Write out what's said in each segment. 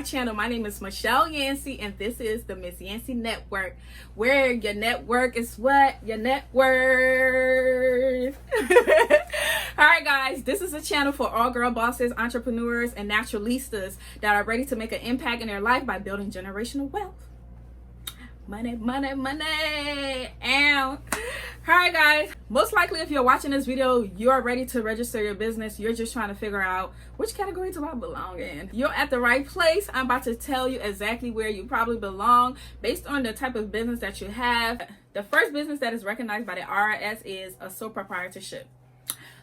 my channel. My name is Michelle Yancy, and this is the Miss Yancy Network, where your network is what? Your net worth. Alright guys, this is a channel for all girl bosses, entrepreneurs, and naturalistas that are ready to make an impact in their life by building generational wealth. Money, money, money. And alright guys, most likely if you're watching this video, you're ready to register your business. You're just trying to figure out which category do I belong in. You're at the right place. I'm about to tell you exactly where you probably belong based on the type of business that you have. The first business that is recognized by the IRS is a sole proprietorship.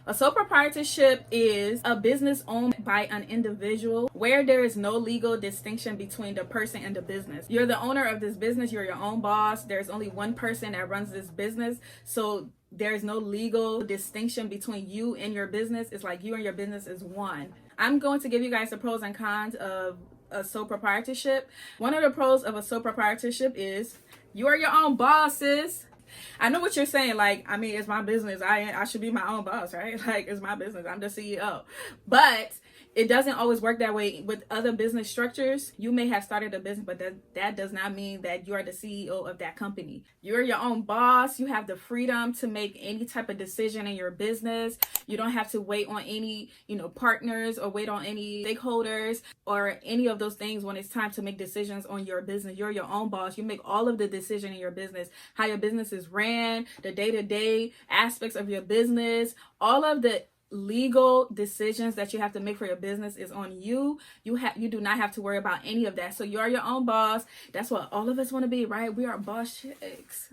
A sole proprietorship is a business owned by an individual where there is no legal distinction between the person and the business. You're the owner of this business. You're your own boss. There's only one person that runs this business. So there's no legal distinction between you and your business. It's like you and your business is one. I'm going to give you guys the pros and cons of a sole proprietorship. One of the pros of a sole proprietorship is you are your own boss, sis. I know what you're saying. Like, I mean, it's my business. I should be my own boss, right? Like, it's my business. I'm the CEO. But it doesn't always work that way with other business structures. You may have started a business, but that does not mean that you are the CEO of that company. You're your own boss. You have the freedom to make any type of decision in your business. You don't have to wait on any, partners or wait on any stakeholders or any of those things when it's time to make decisions on your business. You're your own boss. You make all of the decision in your business, how your business is ran, the day-to-day aspects of your business, all of the legal decisions that you have to make for your business is on you. You do not have to worry about any of that. So you're your own boss. That's what all of us want to be, right? We are boss chicks.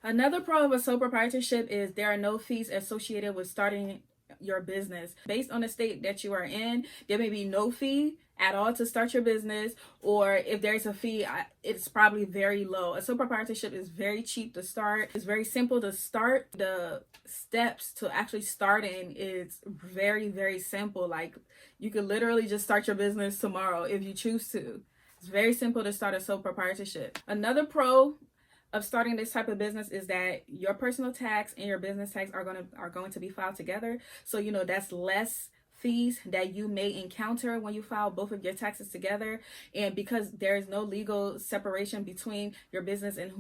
Another pro of a sole proprietorship is there are no fees associated with starting your business. Based on the state that you are in, there may be no fee at all to start your business, or if there's a fee, it's probably very low. A sole proprietorship is very cheap to start. It's very simple to start. The steps to actually starting is very, very simple. Like, you could literally just start your business tomorrow if you choose to. It's very simple to start a sole proprietorship. Another pro of starting this type of business is that your personal tax and your business tax are going to be filed together. So that's less fees that you may encounter when you file both of your taxes together. And because there is no legal separation between your business and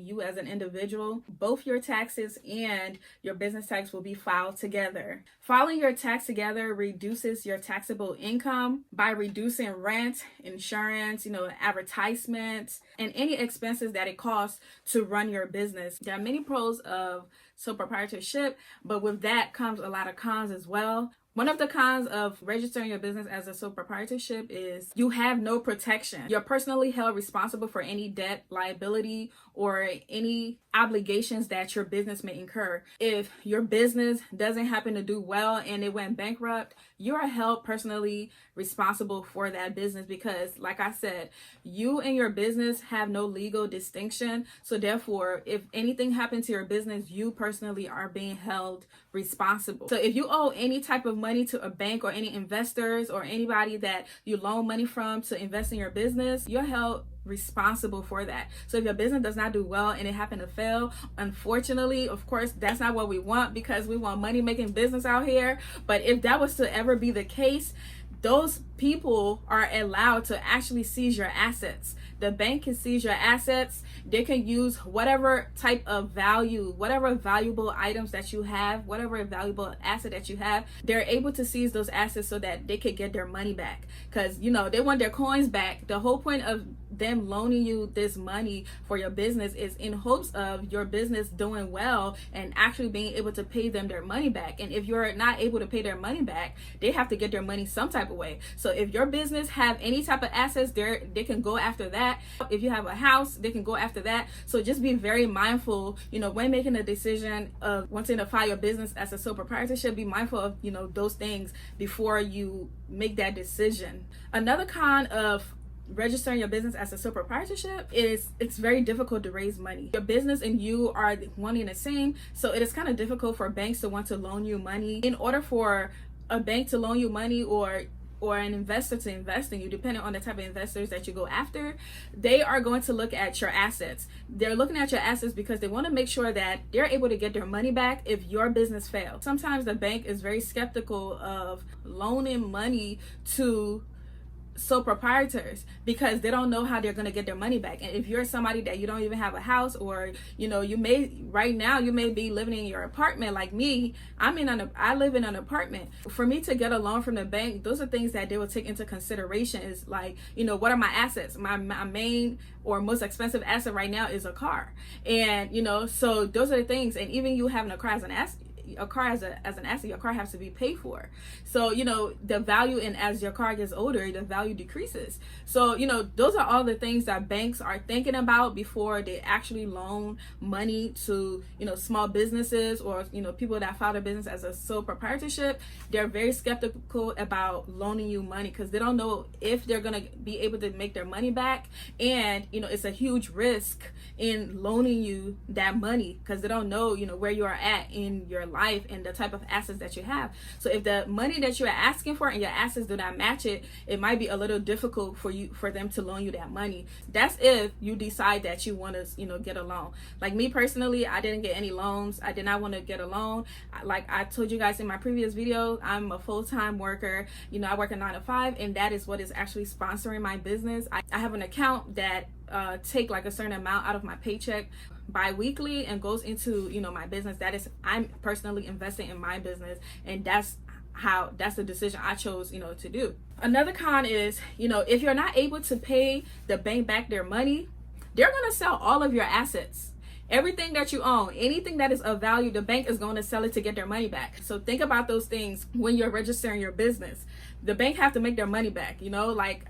you as an individual, both your taxes and your business tax will be filed together. Filing your tax together reduces your taxable income by reducing rent, insurance, advertisements, and any expenses that it costs to run your business. There are many pros of sole proprietorship, but with that comes a lot of cons as well. One of the cons of registering your business as a sole proprietorship is you have no protection. You're personally held responsible for any debt, liability, or any obligations that your business may incur. If your business doesn't happen to do well and it went bankrupt, you are held personally responsible for that business because, like I said, you and your business have no legal distinction. So therefore, if anything happened to your business, you personally are being held responsible. So if you owe any type of money to a bank or any investors or anybody that you loan money from to invest in your business, you're held responsible for that. So if your business does not do well and it happened to fail, unfortunately, of course, that's not what we want because we want money making business out here. But if that was to ever be the case, those people are allowed to actually seize your assets. The bank can seize your assets. They can use whatever type of value, whatever valuable items that you have, whatever valuable asset that you have, they're able to seize those assets so that they could get their money back. Because, they want their coins back. The whole point of them loaning you this money for your business is in hopes of your business doing well and actually being able to pay them their money back. And if you're not able to pay their money back, they have to get their money some type of way. So if your business have any type of assets, they can go after that. If you have a house, they can go after that. So just be very mindful, when making a decision of wanting to file your business as a sole proprietorship, be mindful of, those things before you make that decision. Another con of registering your business as a sole proprietorship is it's very difficult to raise money. Your business and you are one and the same, so it is kind of difficult for banks to want to loan you money. In order for a bank to loan you money or an investor to invest in you, depending on the type of investors that you go after, they are going to look at your assets. They're looking at your assets because they want to make sure that they're able to get their money back if your business fails. Sometimes the bank is very skeptical of loaning money to sole proprietors, because they don't know how they're going to get their money back. And if you're somebody that you don't even have a house, or you know, you may right now you may be living in your apartment like me. I live in an apartment. For me to get a loan from the bank, those are things that they will take into consideration. Is like, you know, what are my assets? My main or most expensive asset right now is a car. And you know, so those are the things. And even you having a car as an asset, your car has to be paid for. So you know, the value, and as your car gets older, the value decreases. So you know, those are all the things that banks are thinking about before they actually loan money to, you know, small businesses, or you know, people that file their business as a sole proprietorship. They're very skeptical about loaning you money, because they don't know if they're going to be able to make their money back. And you know, it's a huge risk in loaning you that money, because they don't know, you know, where you are at in your life and the type of assets that you have. So if the money that you're asking for and your assets do not match it, it might be a little difficult for them to loan you that money. That's if you decide that you want to, you know, get a loan. Like me personally, I didn't get any loans. I did not want to get a loan. Like I told you guys in my previous video, I'm a full-time worker. You know, I work a 9 to 5, and that is what is actually sponsoring my business. I have an account that take like a certain amount out of my paycheck bi-weekly and goes into, you know, my business. That is, I'm personally investing in my business, and that's the decision I chose, you know, to do. Another con is, you know, if you're not able to pay the bank back their money, they're going to sell all of your assets. Everything that you own, anything that is of value, the bank is going to sell it to get their money back. So think about those things when you're registering your business. The bank have to make their money back. You know, like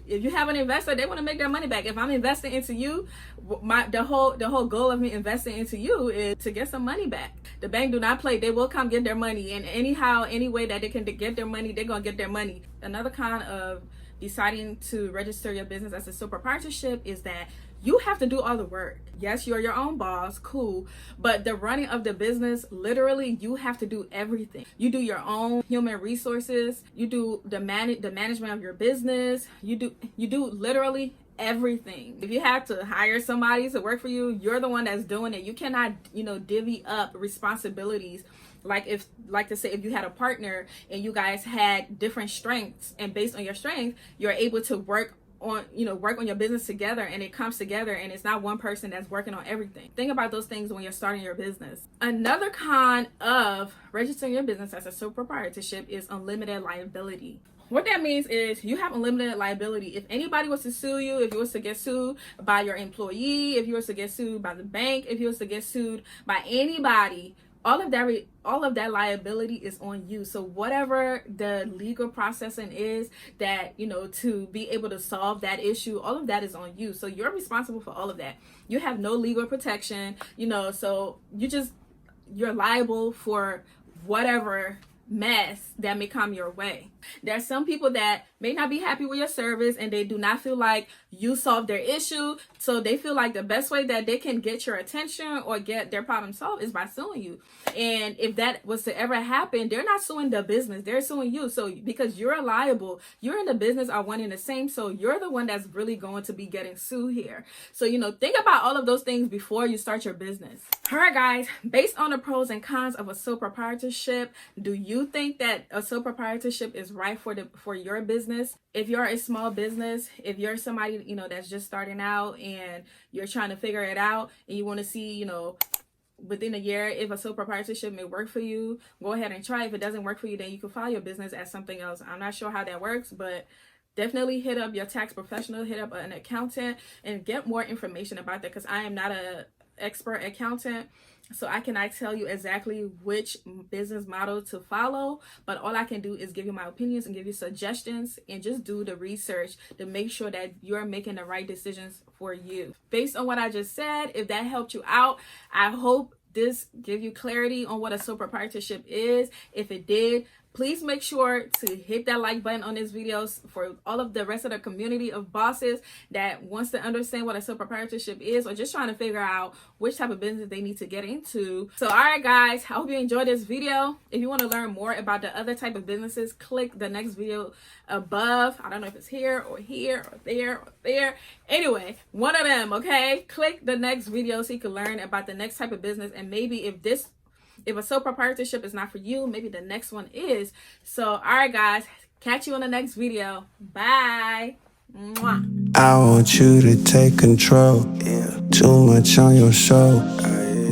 if you have an investor, they want to make their money back. If I'm investing into you, the whole goal of me investing into you is to get some money back. The bank do not play. They will come get their money, and any way that they can get their money, they're gonna get their money. Another con of deciding to register your business as a sole proprietorship is that you have to do all the work. Yes, you're your own boss, cool, but the running of the business, literally, you have to do everything. You do your own human resources, you do the management of your business, you do literally everything. If you have to hire somebody to work for you, you're the one that's doing it. You cannot, you know, divvy up responsibilities. Like if you had a partner and you guys had different strengths, and based on your strength, you're able to work on your business together, and it comes together, and it's not one person that's working on everything. Think about those things when you're starting your business. Another con of registering your business as a sole proprietorship is unlimited liability. What that means is you have unlimited liability. If anybody was to sue you, if you was to get sued by your employee, if you was to get sued by the bank, if you was to get sued by anybody, all of that liability is on you. So whatever the legal processing is that, you know, to be able to solve that issue, all of that is on you. So you're responsible for all of that. You have no legal protection, you know, so you're liable for whatever mess that may come your way. There's some people that may not be happy with your service, and they do not feel like you solved their issue. So they feel like the best way that they can get your attention or get their problem solved is by suing you. And if that was to ever happen, they're not suing the business, they're suing you. So because you're liable, you're in the business are one and the same. So you're the one that's really going to be getting sued here. So, you know, think about all of those things before you start your business. All right, guys, based on the pros and cons of a sole proprietorship, do you think that a sole proprietorship is right for your business? If you're a small business, if you're somebody, you know, that's just starting out and you're trying to figure it out, and you want to see, you know, within a year if a sole proprietorship may work for you, go ahead and try. If it doesn't work for you, then you can file your business as something else. I'm not sure how that works, but definitely hit up your tax professional, hit up an accountant, and get more information about that, because I am not an expert accountant. So I cannot tell you exactly which business model to follow, but all I can do is give you my opinions and give you suggestions, and just do the research to make sure that you're making the right decisions for you. Based on what I just said, if that helped you out, I hope this give you clarity on what a sole proprietorship is. If it did, please make sure to hit that like button on this video for all of the rest of the community of bosses that wants to understand what a sole proprietorship is, or just trying to figure out which type of business they need to get into. So all right, guys, I hope you enjoyed this video. If you want to learn more about the other type of businesses, click the next video above. I don't know if it's here or here or there or there. Anyway, one of them, okay? Click the next video so you can learn about the next type of business, and maybe if a sole proprietorship is not for you, maybe the next one is. So all right, guys, Catch you on the next video. Bye. Mwah. I want you to take control. Too much on your soul.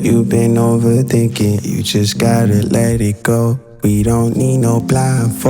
You've been overthinking. You just gotta let it go. We don't need no blindfold.